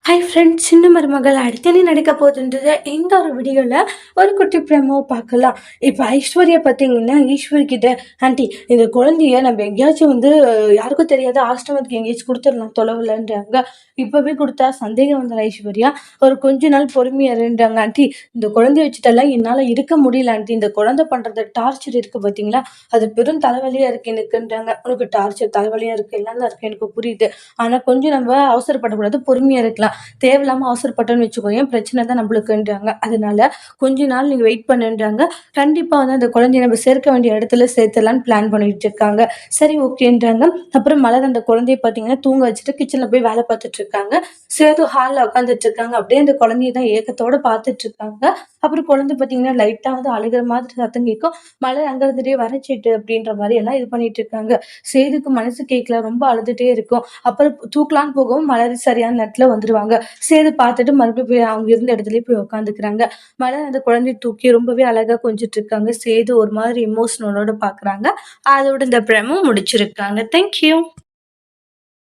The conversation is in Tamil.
ஹாய் ஃப்ரெண்ட்ஸ், சின்ன மருமகள் அடுத்தனே நடக்க போகுதுன்றது இந்த ஒரு வீடியோவில் ஒரு குட்டி பிரமோ பார்க்கலாம். இப்போ ஐஸ்வர்யா பார்த்தீங்கன்னா ஈஸ்வர் கிட்ட, ஆண்டி இந்த குழந்தைய நம்ம எங்கேயாச்சும் யாருக்கும் தெரியாத ஆசிரமத்துக்கு எங்கேயாச்சும் கொடுத்துடலாம் தொலைவில்ன்றாங்க. இப்போவே கொடுத்தா சந்தேகம் வந்துடும் ஐஸ்வர்யா. ஒரு கொஞ்ச நாள் பொறுமையாருன்றாங்க. ஆண்டி இந்த குழந்தைய வச்சுட்டெல்லாம் என்னால் இருக்க முடியல ஆண்டி, இந்த குழந்தை பண்ணுறது டார்ச்சர் இருக்குது பார்த்தீங்களா, அது பெரும் தலைவலியாக இருக்குது எனக்குன்றாங்க. உனக்கு டார்ச்சர் தலைவலியாக இருக்குது எல்லாம் தான் இருக்குது எனக்கு புரியுது, ஆனால் கொஞ்சம் நம்ம அவசரப்படக்கூடாது, பொறுமையாக இருக்கலாம். தேவையில்லாம அவசரப்பட்டோன்னு வச்சுக்கோயேன், பிரச்சனை தான் நம்மளுக்குன்றாங்க. அதனால கொஞ்ச நாள் நீங்க வெயிட் பண்ணுன்றாங்க. கண்டிப்பா அந்த குழந்தைய நம்ம சேர்க்க வேண்டிய இடத்துல சேர்த்துலான்னு பிளான் பண்ணிட்டு இருக்காங்க. சரி ஓகேன்றாங்க. அப்புறம் மலர் அந்த குழந்தைய பார்த்தீங்கன்னா தூங்க வச்சுட்டு கிச்சன்ல போய் வேலை பார்த்துட்டு இருக்காங்க. சேது ஹால்ல உட்காந்துட்டு இருக்காங்க. அப்படியே அந்த குழந்தைய தான் ஏக்கத்தோட பார்த்துட்டு இருக்காங்க. அப்புறம் குழந்தை பார்த்தீங்கன்னா லைட்டா அழுகிற மாதிரி சத்தம் கேட்கும். மலர் அங்க இருந்துட்டே வரச்சிட்டு அப்படின்ற மாதிரி எல்லாம் இது பண்ணிட்டு இருக்காங்க. சேதுக்கு மனசு கேட்கல, ரொம்ப அழுதுட்டே இருக்கும். அப்புறம் தூக்கலான்னு போகவும் மலர் சரியான நேரத்துல வந்துருவாங்க. சேது பார்த்துட்டு மறுபடியும் போய் அவங்க இருந்த இடத்துலயே போய் உட்காந்துக்கிறாங்க. மலர் அந்த குழந்தைய தூக்கி ரொம்பவே அழகா கொஞ்சிட்டு இருக்காங்க. சேது ஒரு மாதிரி எமோஷனலோட பாக்குறாங்க. அதோட இந்த பிரமும் முடிச்சிருக்காங்க. தேங்க்யூ.